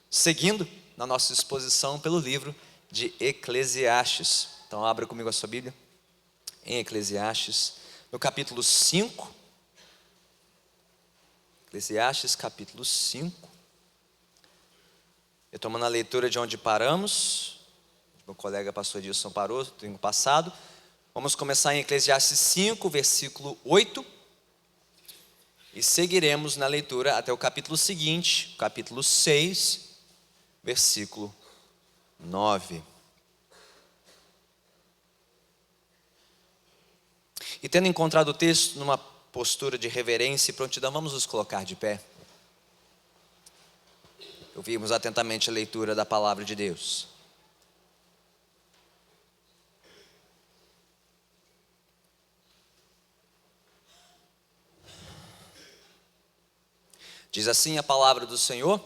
Seguindo na nossa exposição pelo livro de Eclesiastes. Então abra comigo a sua Bíblia em Eclesiastes, no capítulo 5. Eclesiastes capítulo 5. Eu tomando a leitura de onde paramos, meu colega pastor Edilson parou domingo passado. Vamos começar em Eclesiastes 5, versículo 8. E seguiremos na leitura até o capítulo seguinte, capítulo 6, versículo 9. E tendo encontrado o texto numa postura de reverência e prontidão, vamos nos colocar de pé. Ouvimos atentamente a leitura da palavra de Deus. Diz assim a palavra do Senhor,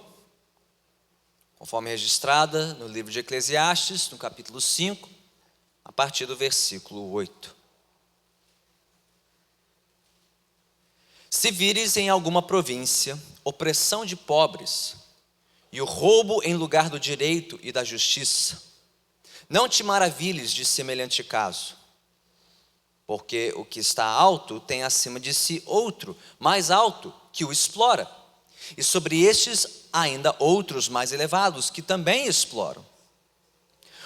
conforme registrada no livro de Eclesiastes, no capítulo 5, a partir do versículo 8. Se vires em alguma província opressão de pobres e o roubo em lugar do direito e da justiça, não te maravilhes de semelhante caso, porque o que está alto tem acima de si outro, mais alto, que o explora, e sobre estes ainda outros mais elevados, que também exploram.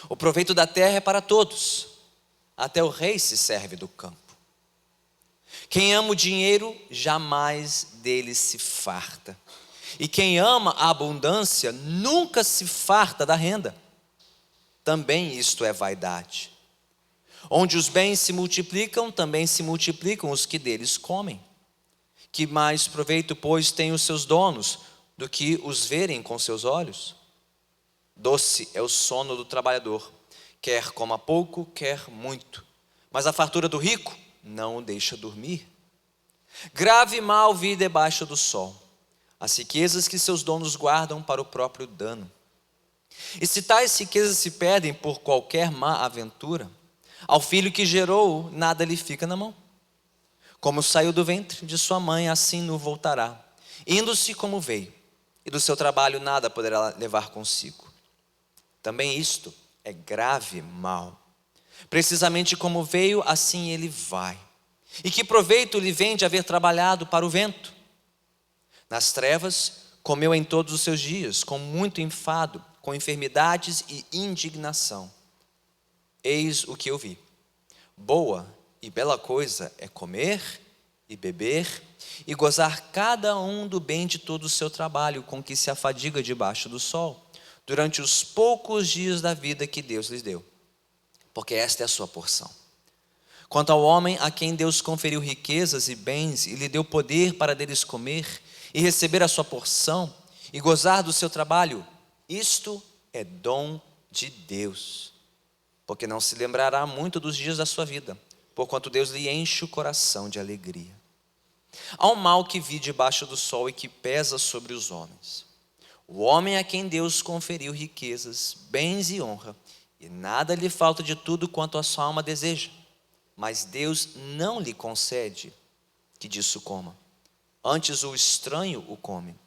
O proveito da terra é para todos, até o rei se serve do campo. Quem ama o dinheiro, jamais dele se farta. E quem ama a abundância, nunca se farta da renda. Também isto é vaidade. Onde os bens se multiplicam, também se multiplicam os que deles comem. Que mais proveito, pois, têm os seus donos, do que os verem com seus olhos? Doce é o sono do trabalhador, quer coma pouco, quer muito. Mas a fartura do rico não o deixa dormir. Grave mal vi debaixo do sol as riquezas que seus donos guardam para o próprio dano. E se tais riquezas se perdem por qualquer má aventura, ao filho que gerou nada lhe fica na mão. Como saiu do ventre de sua mãe, assim no voltará, indo-se como veio, e do seu trabalho nada poderá levar consigo. Também isto é grave mal. Precisamente como veio, assim ele vai. E que proveito lhe vem de haver trabalhado para o vento? Nas trevas comeu em todos os seus dias, com muito enfado, com enfermidades e indignação. Eis o que eu vi. Boa e bela coisa é comer e beber e gozar cada um do bem de todo o seu trabalho, com que se afadiga debaixo do sol, durante os poucos dias da vida que Deus lhes deu, porque esta é a sua porção. Quanto ao homem a quem Deus conferiu riquezas e bens e lhe deu poder para deles comer e receber a sua porção e gozar do seu trabalho, isto é dom de Deus, porque não se lembrará muito dos dias da sua vida, porquanto Deus lhe enche o coração de alegria. Há um mal que vi debaixo do sol e que pesa sobre os homens. O homem a quem Deus conferiu riquezas, bens e honra, e nada lhe falta de tudo quanto a sua alma deseja, mas Deus não lhe concede que disso coma. Antes o estranho o come.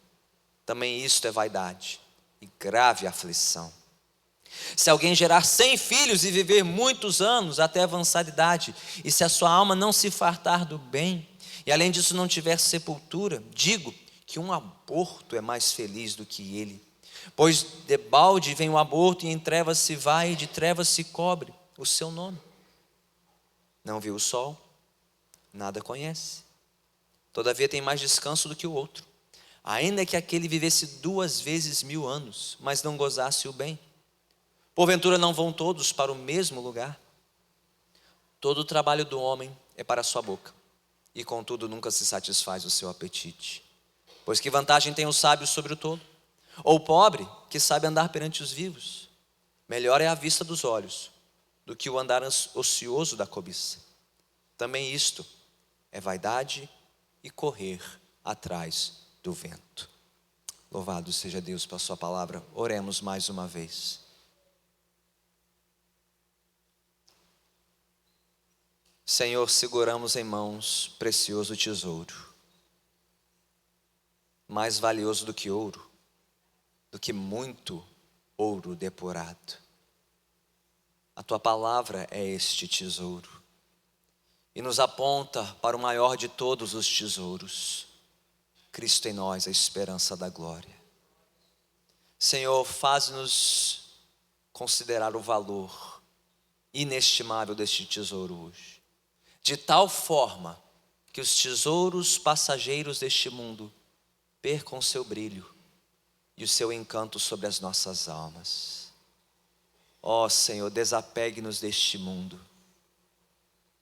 Também isto é vaidade e grave aflição. Se alguém gerar 100 filhos e viver muitos anos até avançar idade, e se a sua alma não se fartar do bem, e além disso não tiver sepultura, digo que um aborto é mais feliz do que ele. Pois debalde vem o aborto e em trevas se vai e de trevas se cobre o seu nome. Não viu o sol, nada conhece. Todavia tem mais descanso do que o outro. Ainda que aquele vivesse 2 vezes 1000 anos, mas não gozasse o bem. Porventura não vão todos para o mesmo lugar? Todo o trabalho do homem é para a sua boca, e contudo nunca se satisfaz o seu apetite. Pois que vantagem tem o sábio sobre o tolo? Ou o pobre que sabe andar perante os vivos? Melhor é a vista dos olhos do que o andar ocioso da cobiça. Também isto é vaidade e correr atrás do vento. Louvado seja Deus pela sua palavra. Oremos mais uma vez. Senhor, seguramos em mãos precioso tesouro. mais valioso do que ouro, do que muito ouro depurado. A tua palavra é este tesouro e nos aponta para o maior de todos os tesouros, Cristo em nós, a esperança da glória. Senhor, faz-nos considerar o valor inestimável deste tesouro hoje, de tal forma que os tesouros passageiros deste mundo percam seu brilho e o seu encanto sobre as nossas almas. Ó Senhor, desapegue-nos deste mundo,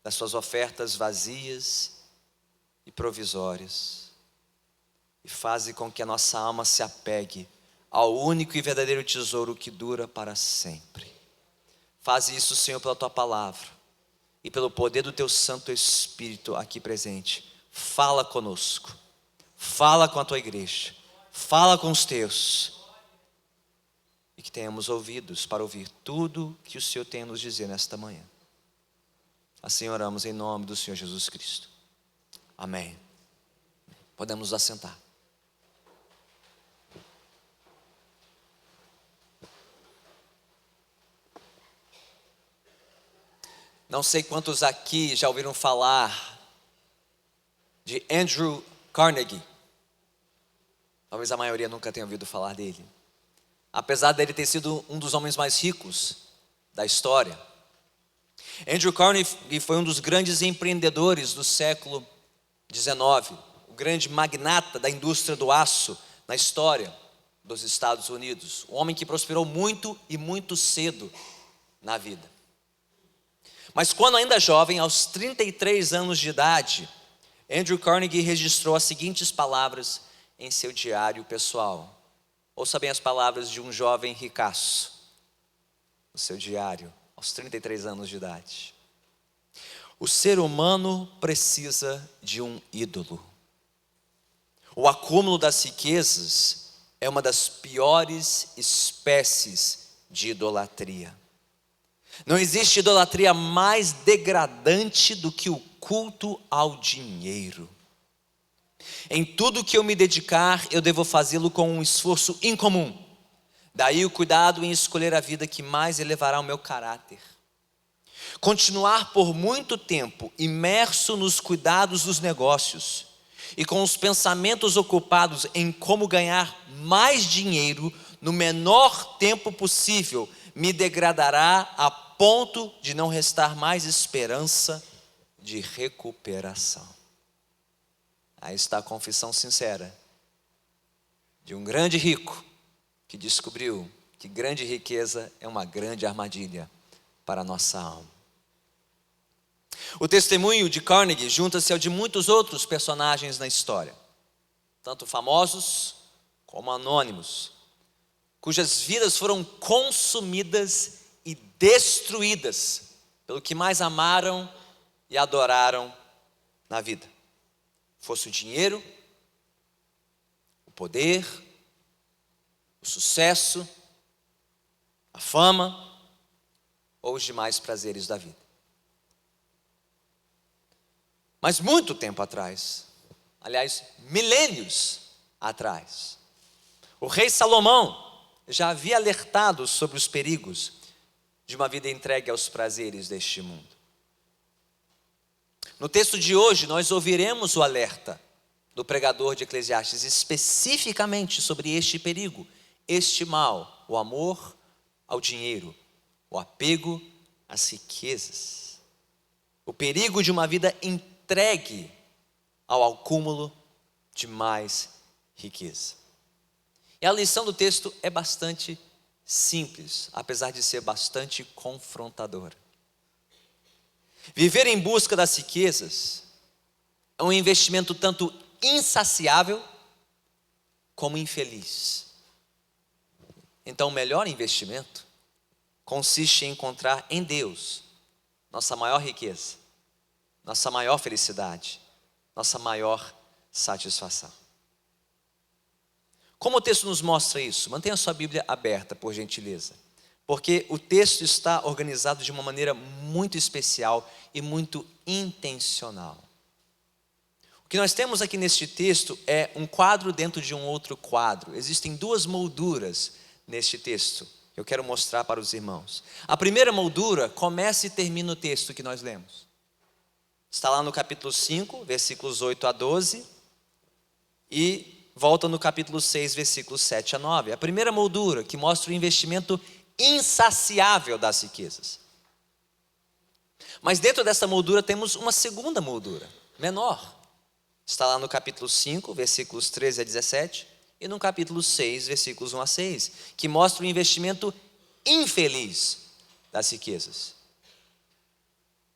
das suas ofertas vazias e provisórias, e faze com que a nossa alma se apegue ao único e verdadeiro tesouro que dura para sempre. Faze isso, Senhor, pela tua palavra e pelo poder do teu Santo Espírito aqui presente. Fala conosco, fala com a tua igreja, fala com os teus, e que tenhamos ouvidos para ouvir tudo que o Senhor tem a nos dizer nesta manhã. Assim oramos em nome do Senhor Jesus Cristo. Amém. Podemos nos assentar. Não sei quantos aqui já ouviram falar de Andrew Carnegie. Talvez a maioria nunca tenha ouvido falar dele. Apesar dele ter sido um dos homens mais ricos da história. Andrew Carnegie foi um dos grandes empreendedores do século XIX, o grande magnata da indústria do aço na história dos Estados Unidos. Um homem que prosperou muito e muito cedo na vida. Mas quando ainda jovem, aos 33 anos de idade, Andrew Carnegie registrou as seguintes palavras em seu diário pessoal. Ouça bem as palavras de um jovem ricaço no seu diário, aos 33 anos de idade. O ser humano precisa de um ídolo. O acúmulo das riquezas é uma das piores espécies de idolatria. Não existe idolatria mais degradante do que o culto ao dinheiro. Em tudo que eu me dedicar, eu devo fazê-lo com um esforço incomum. Daí o cuidado em escolher a vida que mais elevará o meu caráter. Continuar por muito tempo imerso nos cuidados dos negócios e com os pensamentos ocupados em como ganhar mais dinheiro no menor tempo possível me degradará a ponto de não restar mais esperança de recuperação. Aí está a confissão sincera de um grande rico que descobriu que grande riqueza é uma grande armadilha para a nossa alma. O testemunho de Carnegie junta-se ao de muitos outros personagens na história, tanto famosos como anônimos, cujas vidas foram consumidas e destruídas pelo que mais amaram e adoraram na vida. Fosse o dinheiro, o poder, o sucesso, a fama ou os demais prazeres da vida. Mas muito tempo atrás, aliás, milênios atrás, o rei Salomão já havia alertado sobre os perigos de uma vida entregue aos prazeres deste mundo. No texto de hoje, nós ouviremos o alerta do pregador de Eclesiastes, especificamente sobre este perigo, este mal, o amor ao dinheiro, o apego às riquezas, o perigo de uma vida entregue ao acúmulo de mais riqueza. E a lição do texto é bastante simples, apesar de ser bastante confrontadora. Viver em busca das riquezas é um investimento tanto insaciável como infeliz. Então, o melhor investimento consiste em encontrar em Deus nossa maior riqueza, nossa maior felicidade, nossa maior satisfação. Como o texto nos mostra isso? Mantenha a sua Bíblia aberta, por gentileza, porque o texto está organizado de uma maneira muito especial e muito intencional. O que nós temos aqui neste texto é um quadro dentro de um outro quadro. Existem duas molduras neste texto. Eu quero mostrar para os irmãos. A primeira moldura começa e termina o texto que nós lemos. Está lá no capítulo 5, versículos 8 a 12. E volta no capítulo 6, versículos 7 a 9. A primeira moldura que mostra o investimento insaciável das riquezas. Mas dentro dessa moldura temos uma segunda moldura, menor. Está lá no capítulo 5, versículos 13 a 17, e no capítulo 6, versículos 1 a 6, que mostra o investimento infeliz das riquezas.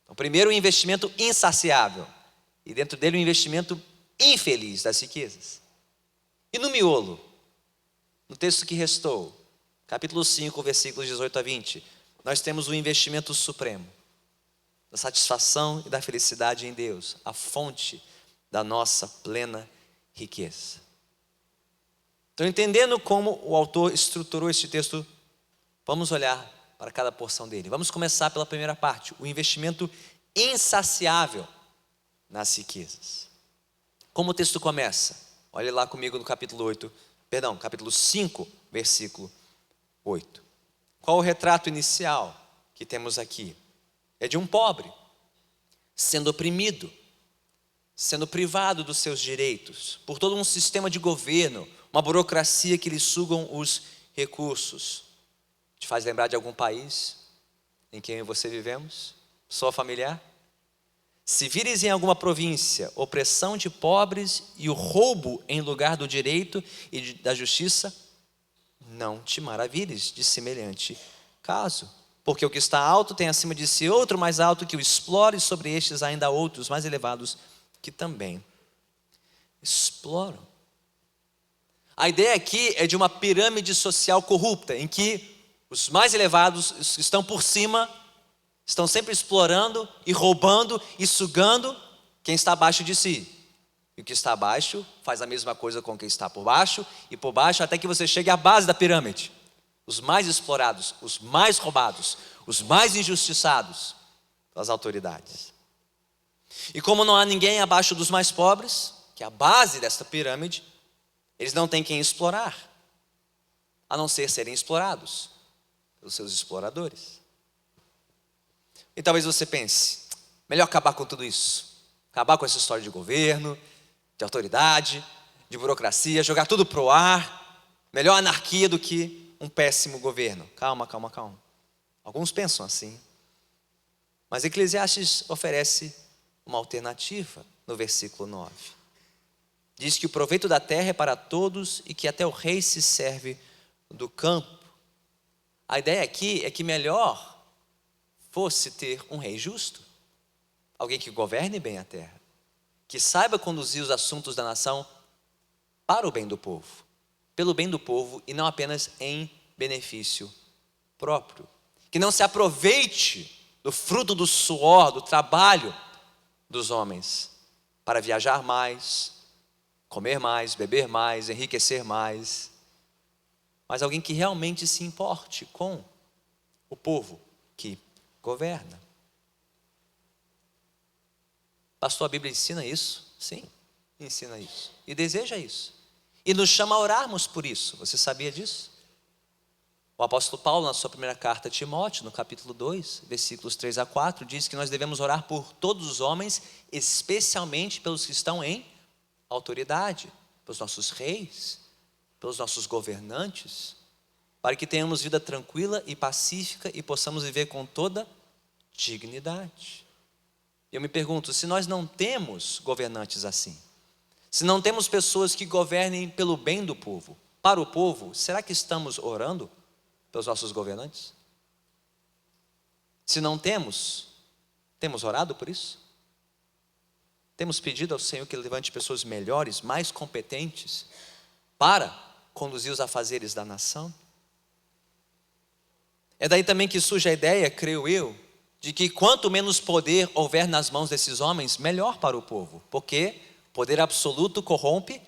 Então, primeiro o investimento insaciável, e dentro dele o investimento infeliz das riquezas. E no miolo, no texto que restou, capítulo 5, versículos 18 a 20, nós temos o investimento supremo, da satisfação e da felicidade em Deus, a fonte da nossa plena riqueza. Então, entendendo como o autor estruturou este texto, vamos olhar para cada porção dele. Vamos começar pela primeira parte, o investimento insaciável nas riquezas. Como o texto começa? Olhe lá comigo no capítulo 5, versículo 8. Qual o retrato inicial que temos aqui? É de um pobre, sendo oprimido, sendo privado dos seus direitos, por todo um sistema de governo, uma burocracia que lhe sugam os recursos. Te faz lembrar de algum país em que eu e você vivemos? Sua familiar? Se vires em alguma província, opressão de pobres e o roubo em lugar do direito e da justiça, não te maravilhes de semelhante caso. Porque o que está alto tem acima de si outro mais alto que o explore, e sobre estes ainda há outros mais elevados que também exploram. A ideia aqui é de uma pirâmide social corrupta, em que os mais elevados, os que estão por cima, estão sempre explorando e roubando e sugando quem está abaixo de si. E o que está abaixo faz a mesma coisa com quem está por baixo, e por baixo até que você chegue à base da pirâmide. Os mais explorados, os mais roubados, os mais injustiçados pelas autoridades. E como não há ninguém abaixo dos mais pobres, que é a base desta pirâmide, eles não têm quem explorar, a não ser serem explorados pelos seus exploradores. E talvez você pense, melhor acabar com tudo isso, acabar com essa história de governo, de autoridade, de burocracia, jogar tudo para o ar, melhor anarquia do que um péssimo governo. Calma. Alguns pensam assim. Mas Eclesiastes oferece uma alternativa no versículo 9. Diz que o proveito da terra é para todos e que até o rei se serve do campo. A ideia aqui é que melhor fosse ter um rei justo, alguém que governe bem a terra, que saiba conduzir os assuntos da nação para o bem do povo, pelo bem do povo e não apenas em benefício próprio. Que não se aproveite do fruto do suor, do trabalho dos homens para viajar mais, comer mais, beber mais, enriquecer mais. Mas alguém que realmente se importe com o povo que governa. Pastor, a Bíblia ensina isso? Sim, ensina isso. E deseja isso. E nos chama a orarmos por isso. Você sabia disso? O apóstolo Paulo, na sua primeira carta a Timóteo, no capítulo 2, versículos 3 a 4, diz que nós devemos orar por todos os homens, especialmente pelos que estão em autoridade, pelos nossos reis, pelos nossos governantes, para que tenhamos vida tranquila e pacífica e possamos viver com toda dignidade. Eu me pergunto, se nós não temos governantes assim, se não temos pessoas que governem pelo bem do povo, para o povo, será que estamos orando pelos nossos governantes? Se não temos orado por isso? Temos pedido ao Senhor que Ele levante pessoas melhores, mais competentes, para conduzir os afazeres da nação? É daí também que surge a ideia, creio eu, de que quanto menos poder houver nas mãos desses homens, melhor para o povo, porque poder absoluto corrompe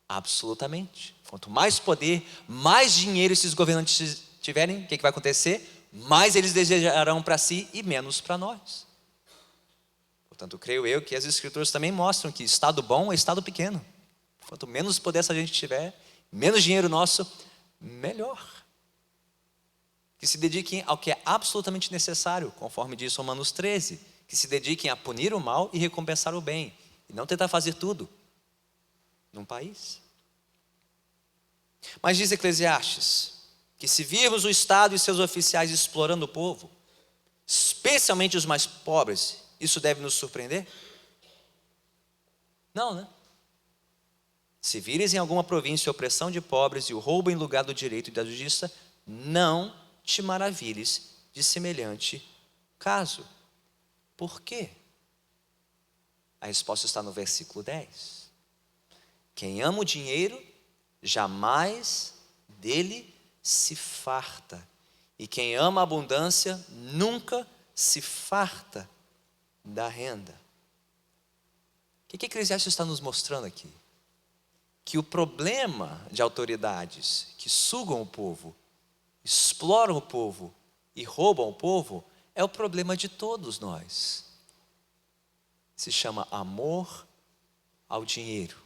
absolutamente. Quanto mais poder, mais dinheiro esses governantes tiverem, o que vai acontecer? Mais eles desejarão para si e menos para nós. Portanto, creio eu que as Escrituras também mostram que estado bom é estado pequeno. Quanto menos poder a gente tiver, menos dinheiro nosso, melhor. Que se dediquem ao que é absolutamente necessário, conforme diz Romanos 13. Que se dediquem a punir o mal e recompensar o bem. E não tentar fazer tudo num país. Mas diz Eclesiastes que se virmos o Estado e seus oficiais explorando o povo, especialmente os mais pobres, isso deve nos surpreender? Não, né? Se vires em alguma província a opressão de pobres e o roubo em lugar do direito e da justiça, não te maravilhes de semelhante caso. Por quê? A resposta está no versículo 10. Quem ama o dinheiro, jamais dele se farta. E quem ama a abundância, nunca se farta da renda. O que Eclesiastes está nos mostrando aqui? Que o problema de autoridades que sugam o povo, exploram o povo e roubam o povo, é o problema de todos nós. Se chama amor ao dinheiro.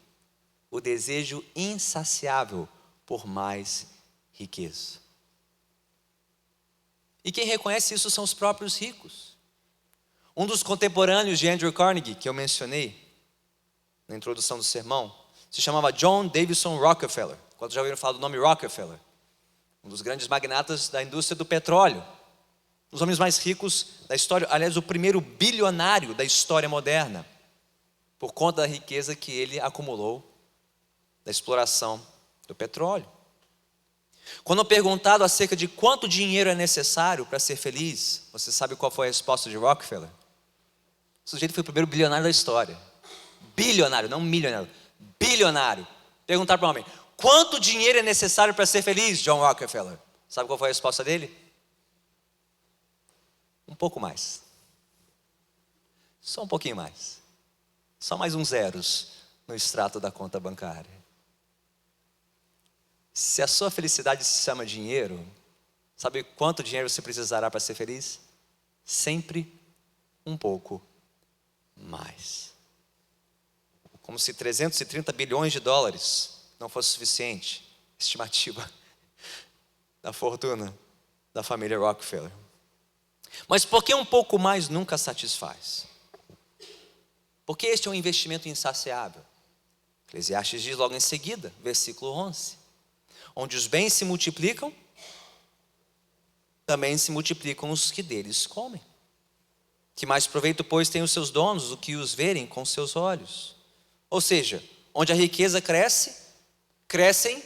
O desejo insaciável por mais riqueza. E quem reconhece isso são os próprios ricos. Um dos contemporâneos de Andrew Carnegie, que eu mencionei na introdução do sermão, se chamava John Davison Rockefeller. Quando já ouviram falar do nome Rockefeller? Um dos grandes magnatas da indústria do petróleo. Um dos homens mais ricos da história, aliás, o primeiro bilionário da história moderna, por conta da riqueza que ele acumulou da exploração do petróleo. Quando perguntado acerca de quanto dinheiro é necessário para ser feliz, você sabe qual foi a resposta de Rockefeller? O sujeito foi o primeiro bilionário da história. Bilionário, não milionário. Bilionário. Perguntaram para o homem: quanto dinheiro é necessário para ser feliz, John Rockefeller? Sabe qual foi a resposta dele? Um pouco mais. Só um pouquinho mais. Só mais uns zeros no extrato da conta bancária. Se a sua felicidade se chama dinheiro, sabe quanto dinheiro você precisará para ser feliz? Sempre um pouco mais. Como se 330 bilhões de dólares não fosse suficiente, estimativa da fortuna da família Rockefeller. Mas por que um pouco mais nunca satisfaz? Porque este é um investimento insaciável. Eclesiastes diz logo em seguida, versículo 11: onde os bens se multiplicam, também se multiplicam os que deles comem. Que mais proveito, pois, têm os seus donos do que os verem com seus olhos? Ou seja, onde a riqueza cresce, crescem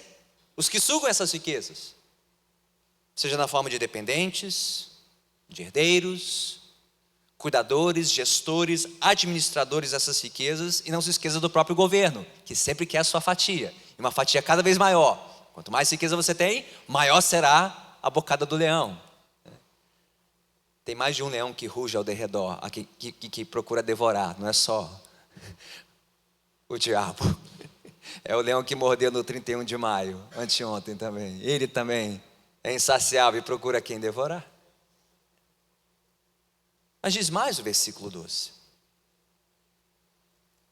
os que sugam essas riquezas. Seja na forma de dependentes, de herdeiros, cuidadores, gestores, administradores dessas riquezas. E não se esqueça do próprio governo, que sempre quer a sua fatia. E uma fatia cada vez maior. Quanto mais riqueza você tem, maior será a bocada do leão. Tem mais de um leão que ruge ao derredor, que procura devorar, não é só o diabo. É o leão que mordeu no 31 de maio, anteontem também. Ele também é insaciável e procura quem devorar. Mas diz mais o versículo 12.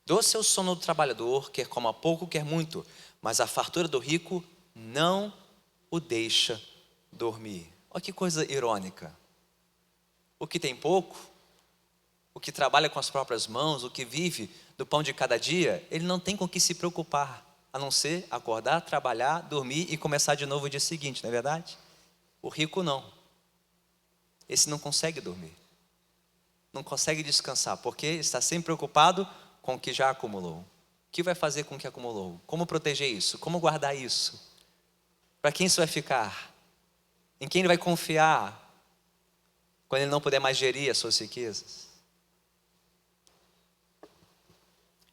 Doce é o sono do trabalhador, quer coma pouco, quer muito, mas a fartura do rico não o deixa dormir. Olha que coisa irônica. O que tem pouco, o que trabalha com as próprias mãos, o que vive do pão de cada dia, ele não tem com o que se preocupar, a não ser acordar, trabalhar, dormir e começar de novo o dia seguinte, não é verdade? O rico não. Esse não consegue dormir. Não consegue descansar, porque está sempre preocupado com o que já acumulou. O que vai fazer com o que acumulou? Como proteger isso? Como guardar isso? Para quem isso vai ficar? Em quem ele vai confiar quando ele não puder mais gerir as suas riquezas?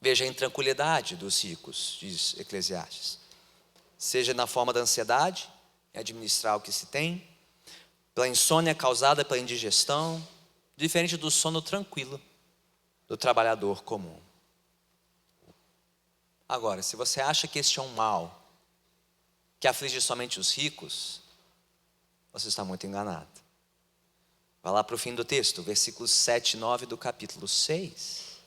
Veja a intranquilidade dos ricos, diz Eclesiastes. Seja na forma da ansiedade, em administrar o que se tem, pela insônia causada pela indigestão, diferente do sono tranquilo do trabalhador comum. Agora, se você acha que este é um mal que aflige somente os ricos, você está muito enganado. Vai lá para o fim do texto, versículos 7 e 9 do capítulo 6.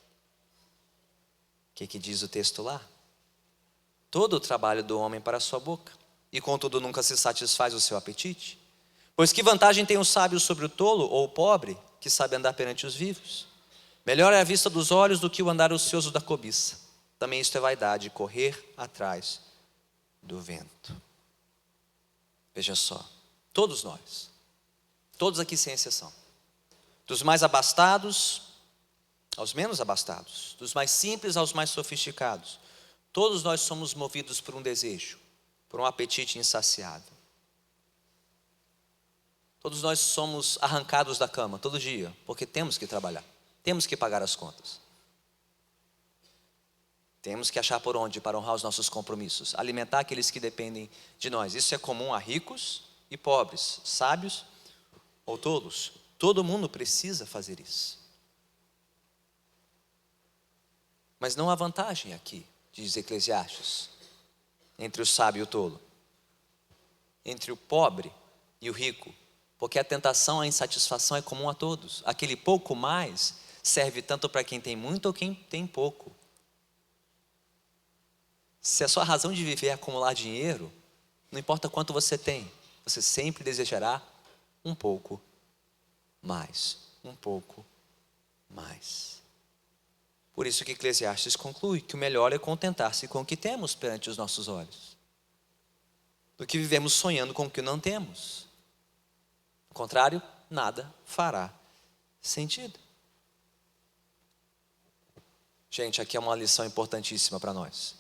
que diz o texto lá? Todo o trabalho do homem para a sua boca, e contudo nunca se satisfaz o seu apetite. Pois que vantagem tem o sábio sobre o tolo ou o pobre, que sabe andar perante os vivos? Melhor é a vista dos olhos do que o andar ocioso da cobiça. Também isto é vaidade, correr atrás do vento. Veja só, todos nós, todos aqui sem exceção, dos mais abastados aos menos abastados, dos mais simples aos mais sofisticados, todos nós somos movidos por um desejo, por um apetite insaciável. Todos nós somos arrancados da cama todo dia, porque temos que trabalhar, temos que pagar as contas. Temos que achar por onde para honrar os nossos compromissos, alimentar aqueles que dependem de nós. Isso é comum a ricos e pobres, sábios ou tolos. Todo mundo precisa fazer isso. Mas não há vantagem aqui, diz Eclesiastes, entre o sábio e o tolo, entre o pobre e o rico, porque a tentação, a insatisfação é comum a todos. Aquele pouco mais serve tanto para quem tem muito ou quem tem pouco. Se a sua razão de viver é acumular dinheiro, não importa quanto você tem, você sempre desejará um pouco mais, um pouco mais. Por isso que Eclesiastes conclui que o melhor é contentar-se com o que temos perante os nossos olhos, do que vivemos sonhando com o que não temos. Ao contrário, nada fará sentido. Gente, aqui é uma lição importantíssima para nós.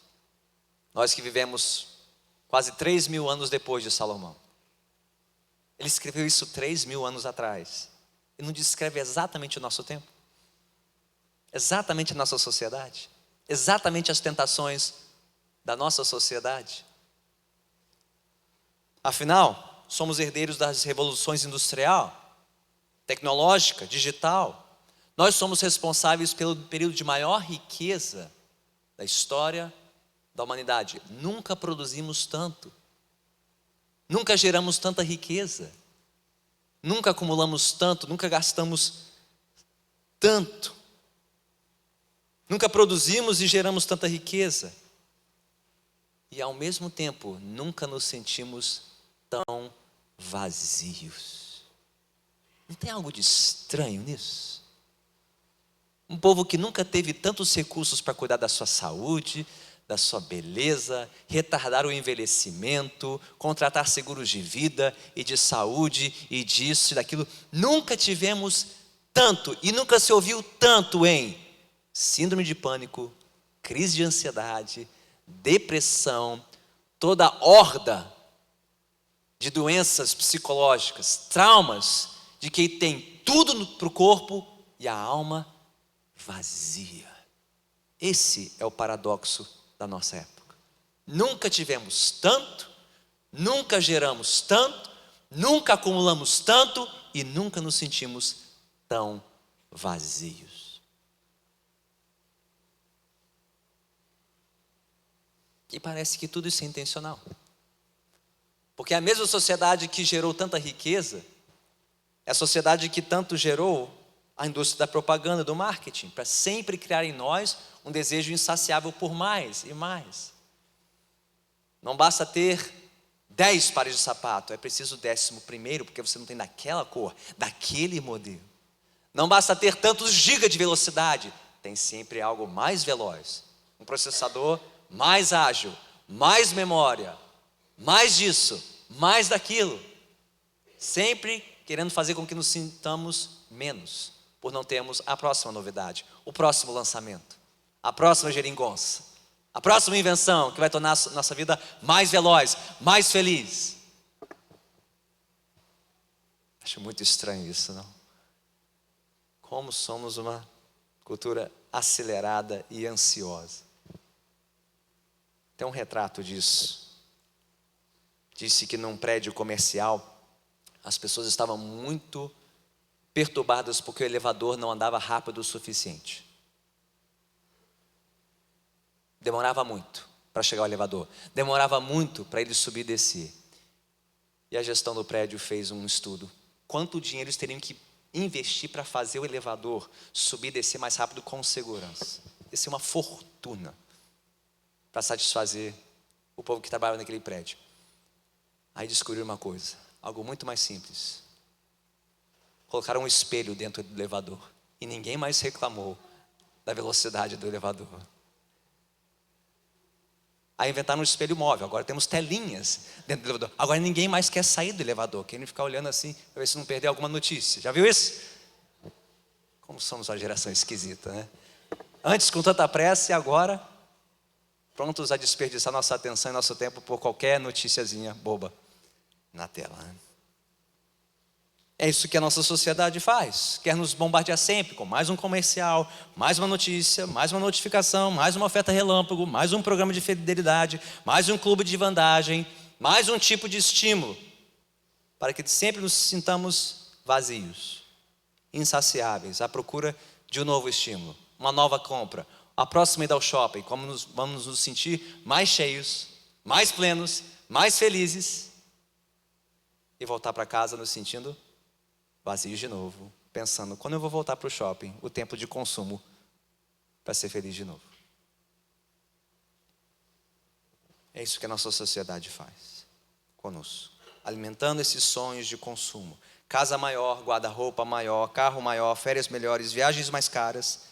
Nós que vivemos quase 3.000 anos depois de Salomão. Ele escreveu isso 3.000 anos atrás. E não descreve exatamente o nosso tempo? Exatamente a nossa sociedade? Exatamente as tentações da nossa sociedade? Afinal, somos herdeiros das revoluções industrial, tecnológica, digital. Nós somos responsáveis pelo período de maior riqueza da história da humanidade. Nunca produzimos tanto. Nunca geramos tanta riqueza. Nunca acumulamos tanto, nunca gastamos tanto. Nunca produzimos e geramos tanta riqueza. E ao mesmo tempo, nunca nos sentimos tão vazios. Não tem algo de estranho nisso? Um povo que nunca teve tantos recursos para cuidar da sua saúde, da sua beleza, retardar o envelhecimento, contratar seguros de vida e de saúde e disso e daquilo. Nunca tivemos tanto e nunca se ouviu tanto em síndrome de pânico, crise de ansiedade, depressão, toda a horda de doenças psicológicas, traumas de quem tem tudo para o corpo e a alma vazia. Esse é o paradoxo da nossa época. Nunca tivemos tanto, nunca geramos tanto, nunca acumulamos tanto e nunca nos sentimos tão vazios. E parece que tudo isso é intencional. Porque a mesma sociedade que gerou tanta riqueza é a sociedade que tanto gerou a indústria da propaganda, do marketing, para sempre criar em nós um desejo insaciável por mais e mais. Não basta ter 10 pares de sapato, é preciso o 11º, porque você não tem daquela cor, daquele modelo. Não basta ter tantos gigas de velocidade, tem sempre algo mais veloz, um processador mais ágil, mais memória, mais disso, mais daquilo, sempre querendo fazer com que nos sintamos menos, por não termos a próxima novidade, o próximo lançamento, a próxima geringonça, a próxima invenção que vai tornar a nossa vida mais veloz, mais feliz. Acho muito estranho isso, não? Como somos uma cultura acelerada e ansiosa. Tem um retrato disso. Disse que num prédio comercial, as pessoas estavam muito perturbadas porque o elevador não andava rápido o suficiente. Demorava muito para chegar ao elevador. Demorava muito para ele subir e descer. E a gestão do prédio fez um estudo. Quanto dinheiro eles teriam que investir para fazer o elevador subir e descer mais rápido com segurança? ia ser uma fortuna para satisfazer o povo que trabalhava naquele prédio. Aí descobriram uma coisa, algo muito mais simples. Colocaram um espelho dentro do elevador e ninguém mais reclamou da velocidade do elevador. Aí inventaram um espelho móvel, agora temos telinhas dentro do elevador. Agora ninguém mais quer sair do elevador, querendo ficar olhando assim, para ver se não perder alguma notícia. Já viu isso? Como somos uma geração esquisita, né? Antes com tanta pressa e agora prontos a desperdiçar nossa atenção e nosso tempo por qualquer noticiazinha boba na tela, né? É isso que a nossa sociedade faz, quer nos bombardear sempre com mais um comercial, mais uma notícia, mais uma notificação, mais uma oferta relâmpago, mais um programa de fidelidade, mais um clube de vantagem, mais um tipo de estímulo, para que sempre nos sintamos vazios, insaciáveis, à procura de um novo estímulo, uma nova compra, a próxima ida ao shopping, como vamos nos sentir mais cheios, mais plenos, mais felizes, e voltar para casa nos sentindo vazios de novo, pensando, quando eu vou voltar para o shopping, o tempo de consumo, para ser feliz de novo. É isso que a nossa sociedade faz conosco, alimentando esses sonhos de consumo. Casa maior, guarda-roupa maior, carro maior, férias melhores, viagens mais caras,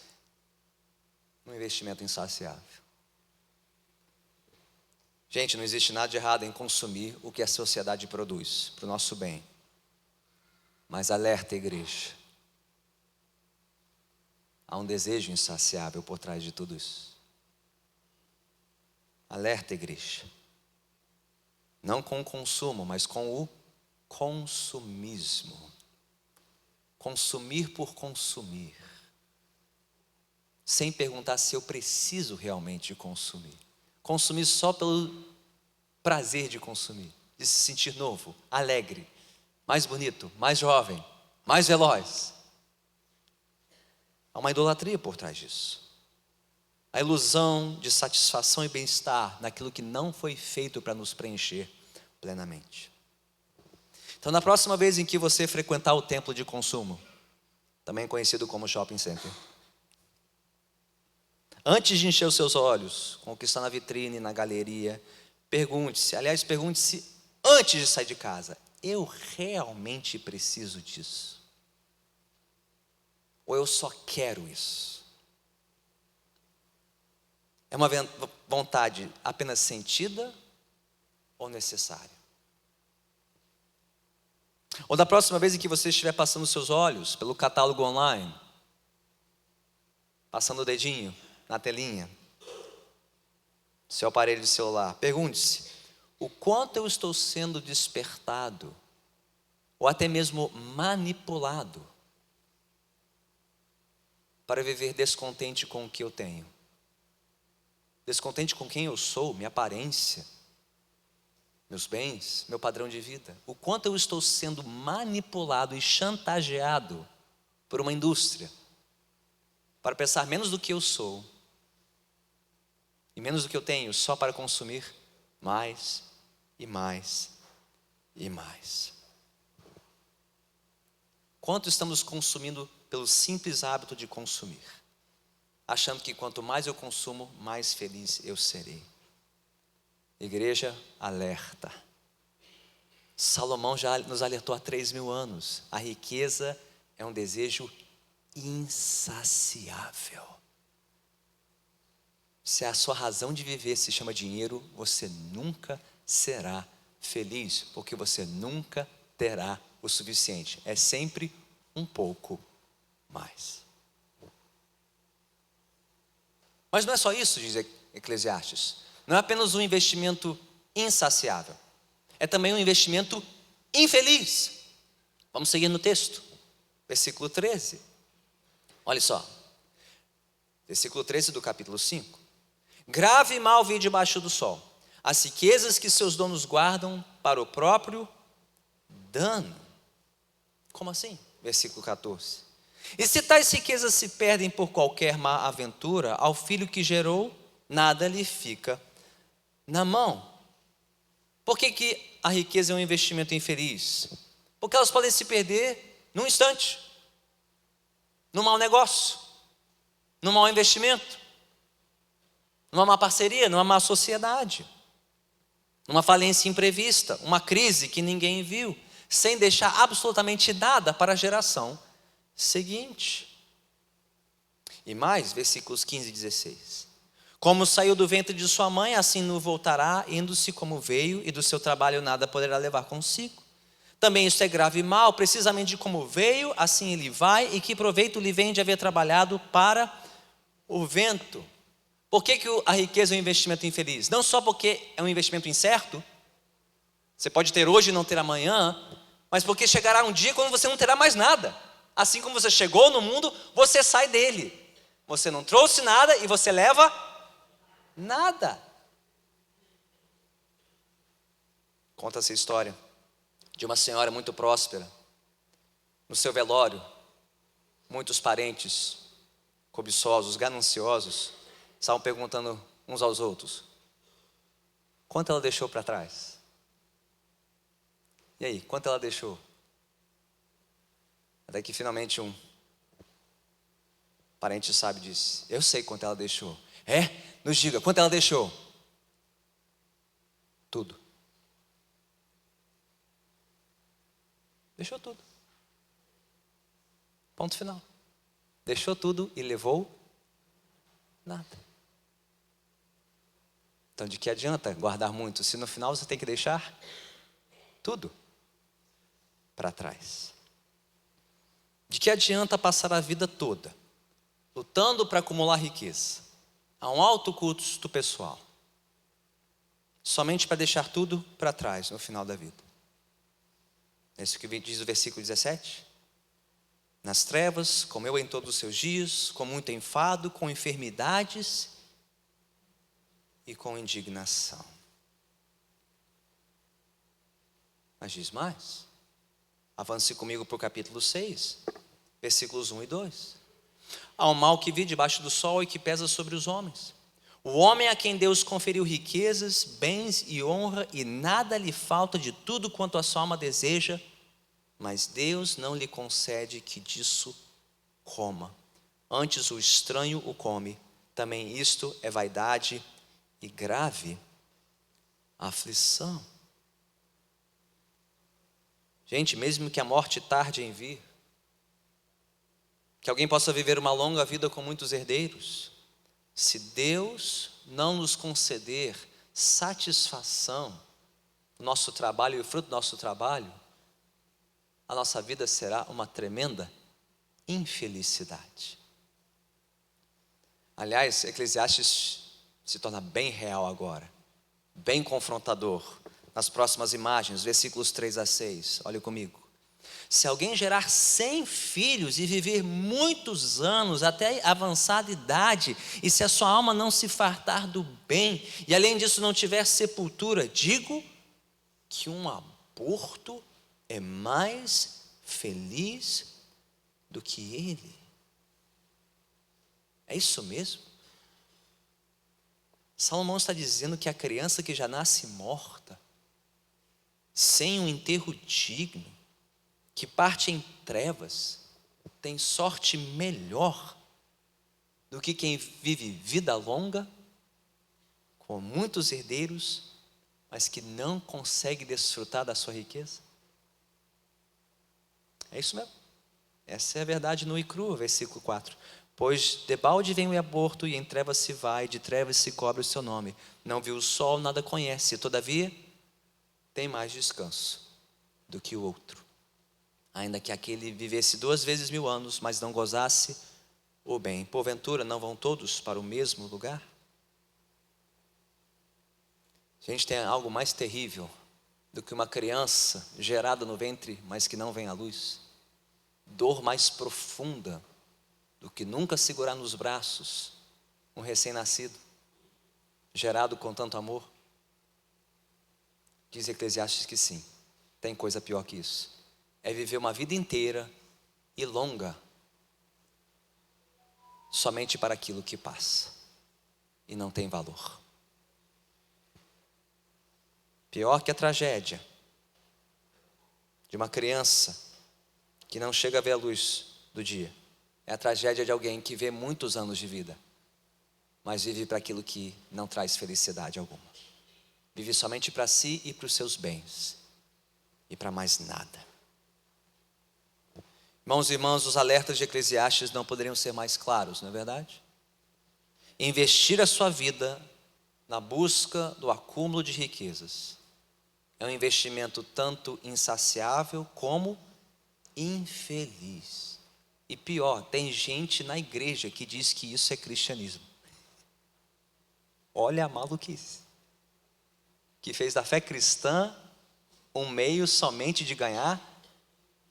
um investimento insaciável. Gente, não existe nada de errado em consumir o que a sociedade produz, para o nosso bem. Mas alerta, igreja, há um desejo insaciável por trás de tudo isso. Alerta, igreja, não com o consumo, mas com o consumismo. Consumir por consumir, sem perguntar se eu preciso realmente consumir. Consumir só pelo prazer de consumir, de se sentir novo, alegre, mais bonito, mais jovem, mais veloz. Há uma idolatria por trás disso. A ilusão de satisfação e bem-estar naquilo que não foi feito para nos preencher plenamente. Então, na próxima vez em que você frequentar o templo de consumo, também conhecido como shopping center, antes de encher os seus olhos com o que está na vitrine, na galeria, pergunte-se antes de sair de casa, eu realmente preciso disso? Ou eu só quero isso? É uma vontade apenas sentida ou necessária? Ou da próxima vez em que você estiver passando os seus olhos pelo catálogo online, passando o dedinho na telinha, seu aparelho de celular, pergunte-se, o quanto eu estou sendo despertado, ou até mesmo manipulado, para viver descontente com o que eu tenho, descontente com quem eu sou, minha aparência, meus bens, meu padrão de vida. O quanto eu estou sendo manipulado e chantageado por uma indústria, para pensar menos do que eu sou, e menos do que eu tenho, só para consumir mais e mais e mais. Quanto estamos consumindo pelo simples hábito de consumir, achando que quanto mais eu consumo, mais feliz eu serei. Igreja, alerta. Salomão já nos alertou há 3.000 anos. A riqueza é um desejo insaciável. Se a sua razão de viver se chama dinheiro, você nunca será feliz, porque você nunca terá o suficiente. É sempre um pouco mais. Mas não é só isso, diz Eclesiastes. Não é apenas um investimento insaciável. É também um investimento infeliz. Vamos seguir no texto. Versículo 13. Olha só. Versículo 13 do capítulo 5. Grave mal vi debaixo do sol as riquezas que seus donos guardam para o próprio dano. Como assim? Versículo 14. E se tais riquezas se perdem por qualquer má aventura, ao filho que gerou, nada lhe fica na mão. Por que a riqueza é um investimento infeliz? Porque elas podem se perder num instante, num mau negócio, num mau investimento, numa má parceria, numa má sociedade, numa falência imprevista, uma crise que ninguém viu, sem deixar absolutamente nada para a geração seguinte. E mais, versículos 15 e 16. Como saiu do ventre de sua mãe, assim não voltará, indo-se como veio, e do seu trabalho nada poderá levar consigo. Também isso é grave e mal, precisamente como veio, assim ele vai, e que proveito lhe vem de haver trabalhado para o vento. Por que a riqueza é um investimento infeliz? Não só porque é um investimento incerto, você pode ter hoje e não ter amanhã, mas porque chegará um dia quando você não terá mais nada. Assim como você chegou no mundo, você sai dele. Você não trouxe nada e você leva nada. Conta essa história de uma senhora muito próspera. No seu velório, muitos parentes cobiçosos, gananciosos, estavam perguntando uns aos outros: quanto ela deixou para trás? E aí, quanto ela deixou? Até que finalmente um parente sábio disse: eu sei quanto ela deixou. É? Nos diga, quanto ela deixou? Tudo. Deixou tudo. Ponto final. Deixou tudo e levou nada. Então de que adianta guardar muito, se no final você tem que deixar tudo para trás? De que adianta passar a vida toda lutando para acumular riqueza, a um alto custo pessoal, somente para deixar tudo para trás no final da vida? É isso que diz o versículo 17. Nas trevas, comeu em todos os seus dias, com muito enfado, com enfermidades e com indignação. Mas diz mais. Avance comigo para o capítulo 6, versículos 1 e 2. Há um mal que vi debaixo do sol e que pesa sobre os homens. O homem a quem Deus conferiu riquezas, bens e honra, e nada lhe falta de tudo quanto a sua alma deseja, mas Deus não lhe concede que disso coma. Antes o estranho o come. Também isto é vaidade e grave aflição. Gente, mesmo que a morte tarde em vir, que alguém possa viver uma longa vida com muitos herdeiros, se Deus não nos conceder satisfação no nosso trabalho e o fruto do nosso trabalho, a nossa vida será uma tremenda infelicidade. Aliás, Eclesiastes se torna bem real agora, bem confrontador, nas próximas imagens, versículos 3 a 6, olha comigo. Se alguém gerar 100 filhos e viver muitos anos até avançada idade, e se a sua alma não se fartar do bem, e além disso não tiver sepultura, digo que um aborto é mais feliz do que ele. É isso mesmo? Salomão está dizendo que a criança que já nasce morta, sem um enterro digno, que parte em trevas, tem sorte melhor do que quem vive vida longa, com muitos herdeiros, mas que não consegue desfrutar da sua riqueza? É isso mesmo. Essa é a verdade nua e crua, versículo 4. Pois debalde vem o aborto e em trevas se vai, de trevas se cobre o seu nome. Não viu o sol, nada conhece, todavia tem mais descanso do que o outro. Ainda que aquele vivesse 2 vezes 1000 anos, mas não gozasse o bem. Porventura não vão todos para o mesmo lugar? Gente, tem algo mais terrível do que uma criança gerada no ventre, mas que não vem à luz. Dor mais profunda do que nunca segurar nos braços um recém-nascido, gerado com tanto amor. Diz Eclesiastes que sim, tem coisa pior que isso. É viver uma vida inteira e longa somente para aquilo que passa e não tem valor. Pior que a tragédia de uma criança que não chega a ver a luz do dia é a tragédia de alguém que vê muitos anos de vida mas vive para aquilo que não traz felicidade alguma. Vive somente para si e para os seus bens, e para mais nada. Irmãos e irmãs, os alertas de Eclesiastes não poderiam ser mais claros, não é verdade? Investir a sua vida na busca do acúmulo de riquezas é um investimento tanto insaciável como infeliz. E pior, tem gente na igreja que diz que isso é cristianismo. Olha a maluquice. Que fez da fé cristã um meio somente de ganhar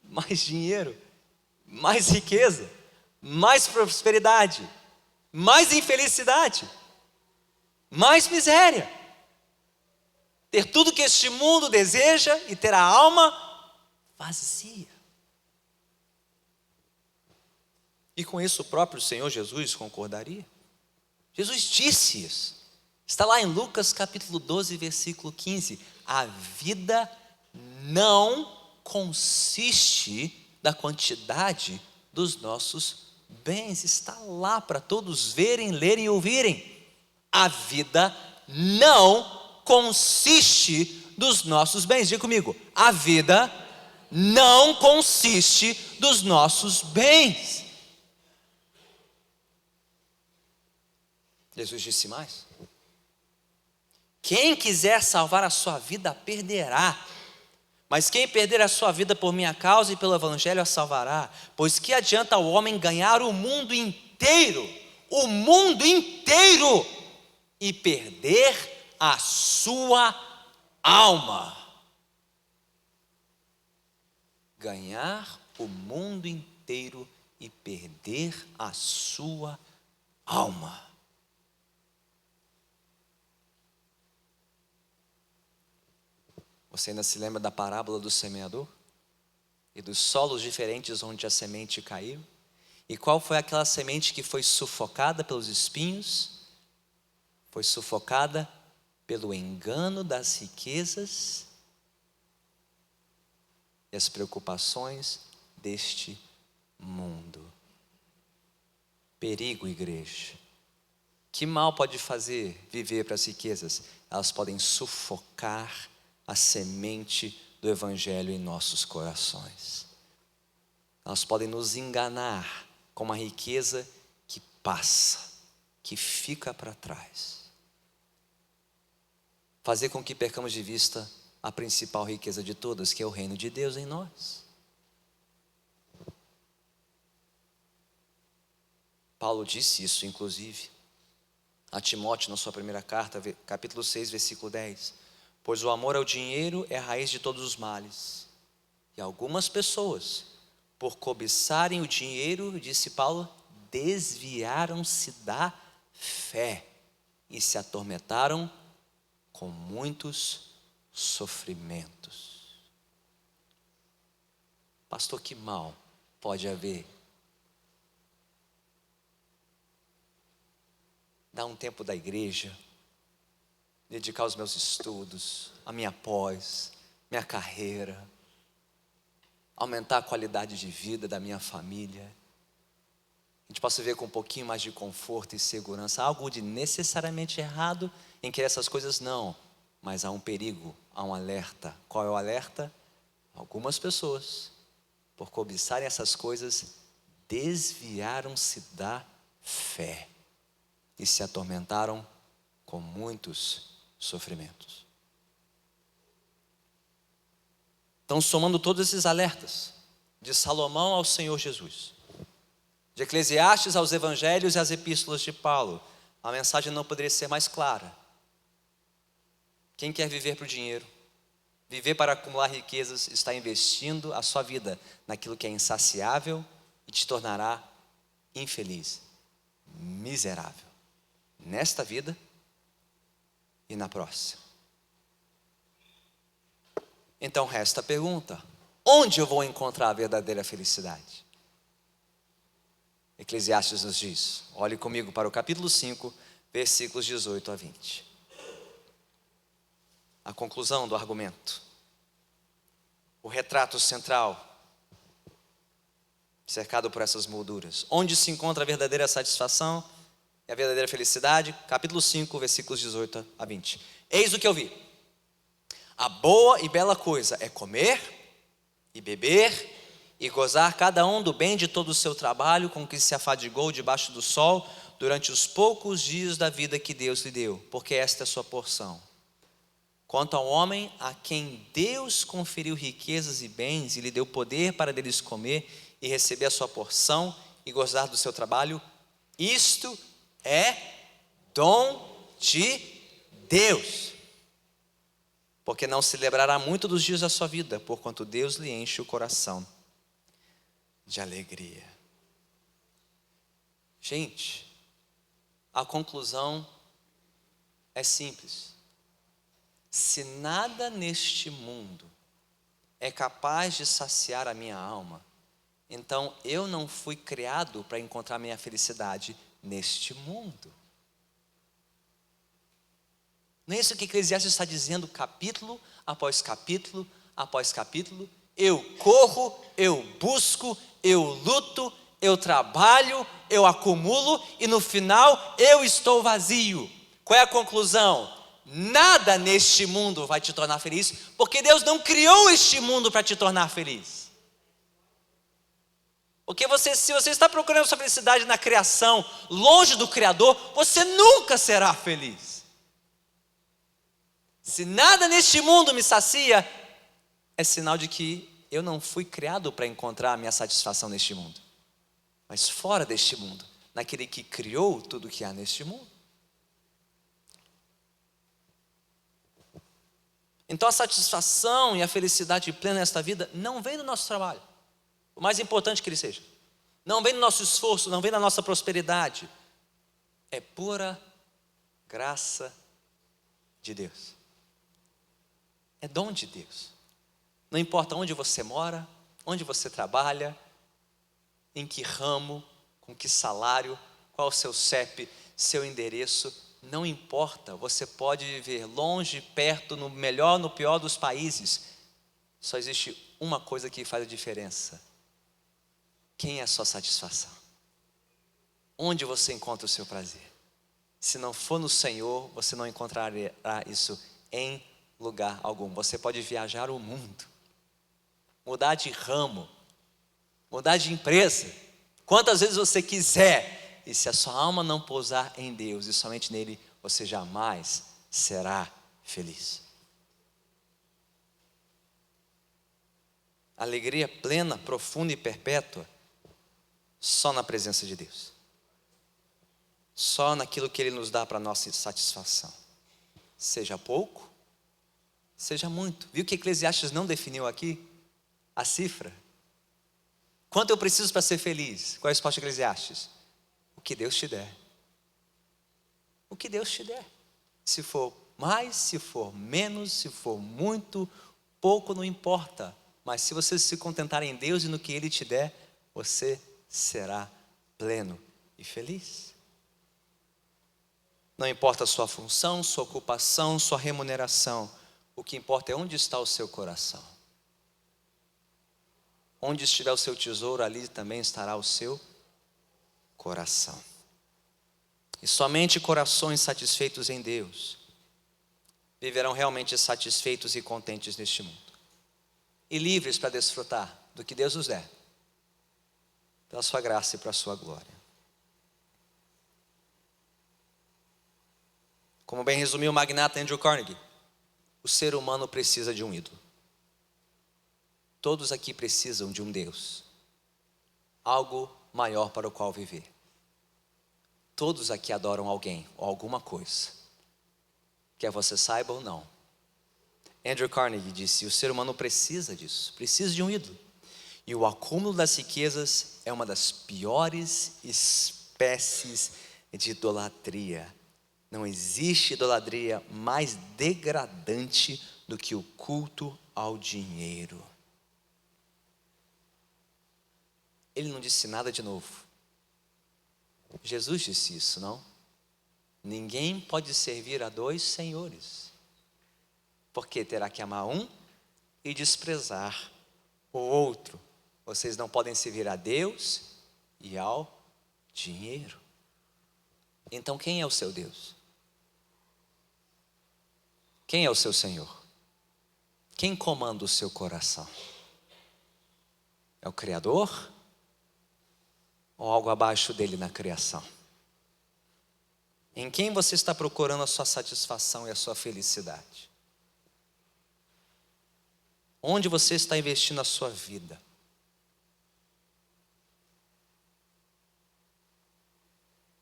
mais dinheiro, mais riqueza, mais prosperidade, mais infelicidade, mais miséria. Ter tudo que este mundo deseja e ter a alma vazia. E com isso o próprio Senhor Jesus concordaria. Jesus disse isso. Está lá em Lucas capítulo 12, versículo 15. A vida não consiste da quantidade dos nossos bens. Está lá para todos verem, lerem e ouvirem. A vida não consiste dos nossos bens. Diga comigo, a vida não consiste dos nossos bens. Jesus disse mais: quem quiser salvar a sua vida, a perderá. Mas quem perder a sua vida por minha causa e pelo evangelho, a salvará. Pois que adianta o homem ganhar o mundo inteiro, e perder a sua alma? Ganhar o mundo inteiro e perder a sua alma. Você ainda se lembra da parábola do semeador? E dos solos diferentes onde a semente caiu? E qual foi aquela semente que foi sufocada pelos espinhos? Foi sufocada pelo engano das riquezas e as preocupações deste mundo. Perigo, igreja. Que mal pode fazer viver para as riquezas? Elas podem sufocar a semente do evangelho em nossos corações. Elas podem nos enganar com uma riqueza que passa, que fica para trás. Fazer com que percamos de vista a principal riqueza de todas, que é o reino de Deus em nós. Paulo disse isso, inclusive, a Timóteo, na sua primeira carta, capítulo 6, versículo 10. Pois o amor ao dinheiro é a raiz de todos os males. E algumas pessoas, por cobiçarem o dinheiro, disse Paulo, desviaram-se da fé e se atormentaram com muitos sofrimentos. Pastor, que mal pode haver? Dar um tempo da igreja, dedicar os meus estudos, a minha pós, minha carreira, aumentar a qualidade de vida da minha família. A gente possa ver com um pouquinho mais de conforto e segurança. Há algo de necessariamente errado em querer essas coisas? Não, mas há um perigo, há um alerta. Qual é o alerta? Algumas pessoas, por cobiçarem essas coisas, desviaram-se da fé e se atormentaram com muitos sofrimentos. Então, somando todos esses alertas, de Salomão ao Senhor Jesus, de Eclesiastes aos evangelhos e às epístolas de Paulo, a mensagem não poderia ser mais clara. Quem quer viver para o dinheiro, viver para acumular riquezas, está investindo a sua vida naquilo que é insaciável e te tornará infeliz, miserável, nesta vida e na próxima. Então resta a pergunta: onde eu vou encontrar a verdadeira felicidade? Eclesiastes nos diz, olhe comigo para o capítulo 5, versículos 18 a 20. A conclusão do argumento, o retrato central, cercado por essas molduras. Onde se encontra a verdadeira satisfação? e a verdadeira felicidade, capítulo 5, versículos 18 a 20. Eis o que eu vi. A boa e bela coisa é comer e beber e gozar cada um do bem de todo o seu trabalho com que se afadigou debaixo do sol durante os poucos dias da vida que Deus lhe deu, porque esta é a sua porção. Quanto ao homem a quem Deus conferiu riquezas e bens e lhe deu poder para deles comer e receber a sua porção e gozar do seu trabalho, isto é dom de Deus. Porque não se lembrará muito dos dias da sua vida, porquanto Deus lhe enche o coração de alegria. Gente, a conclusão é simples. Se nada neste mundo é capaz de saciar a minha alma, então eu não fui criado para encontrar minha felicidade neste mundo. Não é isso que Eclesiastes está dizendo capítulo após capítulo após capítulo? Eu corro, eu busco, eu luto, eu trabalho, eu acumulo e no final eu estou vazio. Qual é a conclusão? Nada neste mundo vai te tornar feliz, porque Deus não criou este mundo para te tornar feliz. Porque se você está procurando sua felicidade na criação, longe do Criador, você nunca será feliz. Se nada neste mundo me sacia, é sinal de que eu não fui criado para encontrar a minha satisfação neste mundo, mas fora deste mundo, naquele que criou tudo o que há neste mundo. Então a satisfação e a felicidade plena nesta vida não vem do nosso trabalho, o mais importante que ele seja. Não vem do nosso esforço, não vem da nossa prosperidade. É pura graça de Deus. É dom de Deus. Não importa onde você mora, onde você trabalha, em que ramo, com que salário, qual o seu CEP, seu endereço, não importa. Você pode viver longe, perto, no melhor, no pior dos países. Só existe uma coisa que faz a diferença. Quem é a sua satisfação? Onde você encontra o seu prazer? Se não for no Senhor, você não encontrará isso em lugar algum. Você pode viajar o mundo, mudar de ramo, mudar de empresa, quantas vezes você quiser, e se a sua alma não pousar em Deus e somente nele, você jamais será feliz. Alegria plena, profunda e perpétua, só na presença de Deus. Só naquilo que Ele nos dá para nossa satisfação. Seja pouco, seja muito. Viu que Eclesiastes não definiu aqui a cifra? Quanto eu preciso para ser feliz? Qual é a resposta de Eclesiastes? O que Deus te der. O que Deus te der. Se for mais, se for menos, se for muito, pouco, não importa. Mas se você se contentar em Deus e no que Ele te der, você será pleno e feliz. Não importa a sua função, sua ocupação, sua remuneração. O que importa é onde está o seu coração. Onde estiver o seu tesouro, ali também estará o seu coração. E somente corações satisfeitos em Deus viverão realmente satisfeitos e contentes neste mundo. E livres para desfrutar do que Deus nos der, pela sua graça e para a sua glória. Como bem resumiu o magnata Andrew Carnegie, o ser humano precisa de um ídolo. Todos aqui precisam de um Deus, algo maior para o qual viver. Todos aqui adoram alguém ou alguma coisa, quer você saiba ou não. Andrew Carnegie disse: o ser humano precisa disso, precisa de um ídolo. E o acúmulo das riquezas é uma das piores espécies de idolatria. Não existe idolatria mais degradante do que o culto ao dinheiro. Ele não disse nada de novo. Jesus disse isso, não? Ninguém pode servir a dois senhores, porque terá que amar um e desprezar o outro. Vocês não podem servir a Deus e ao dinheiro. Então quem é o seu Deus? Quem é o seu Senhor? Quem comanda o seu coração? É o Criador? Ou algo abaixo dele na criação? Em quem você está procurando a sua satisfação e a sua felicidade? Onde você está investindo a sua vida?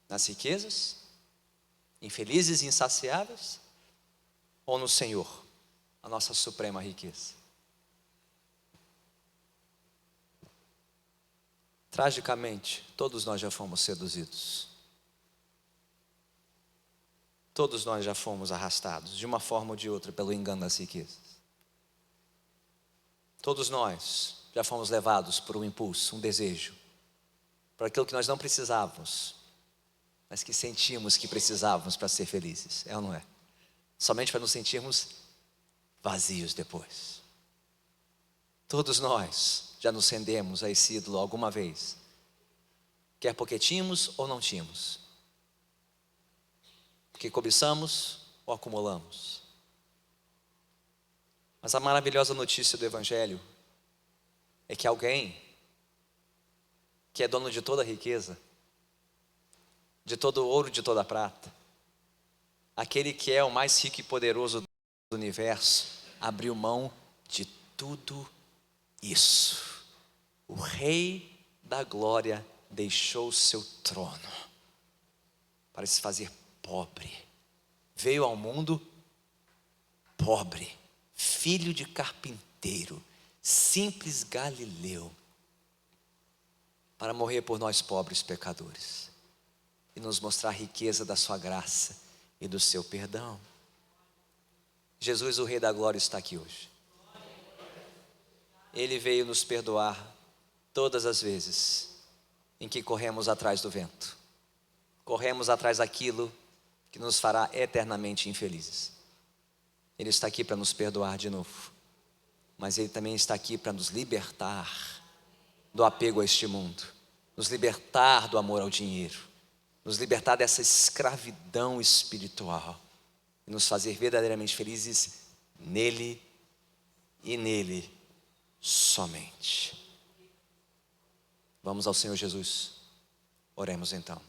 Nas riquezas? Infelizes e insaciáveis? Ou no Senhor, a nossa suprema riqueza? Tragicamente, todos nós já fomos seduzidos. Todos nós já fomos arrastados, de uma forma ou de outra, pelo engano das riquezas. Todos nós já fomos levados por um impulso, um desejo, por aquilo que nós não precisávamos, mas que sentimos que precisávamos para ser felizes, é ou não é? Somente para nos sentirmos vazios depois. Todos nós já nos rendemos a esse ídolo alguma vez, quer porque tínhamos ou não tínhamos, porque cobiçamos ou acumulamos. Mas a maravilhosa notícia do Evangelho é que alguém que é dono de toda a riqueza, de todo o ouro, de toda a prata, aquele que é o mais rico e poderoso do universo, abriu mão de tudo isso. O Rei da Glória deixou o seu trono para se fazer pobre. Veio ao mundo pobre, filho de carpinteiro, simples galileu, para morrer por nós pobres pecadores e nos mostrar a riqueza da sua graça e do seu perdão. Jesus, o Rei da Glória, está aqui hoje. Ele veio nos perdoar todas as vezes em que corremos atrás do vento, corremos atrás daquilo que nos fará eternamente infelizes. Ele está aqui para nos perdoar de novo, mas Ele também está aqui para nos libertar do apego a este mundo, nos libertar do amor ao dinheiro, nos libertar dessa escravidão espiritual e nos fazer verdadeiramente felizes nele e nele somente. Vamos ao Senhor Jesus, oremos então.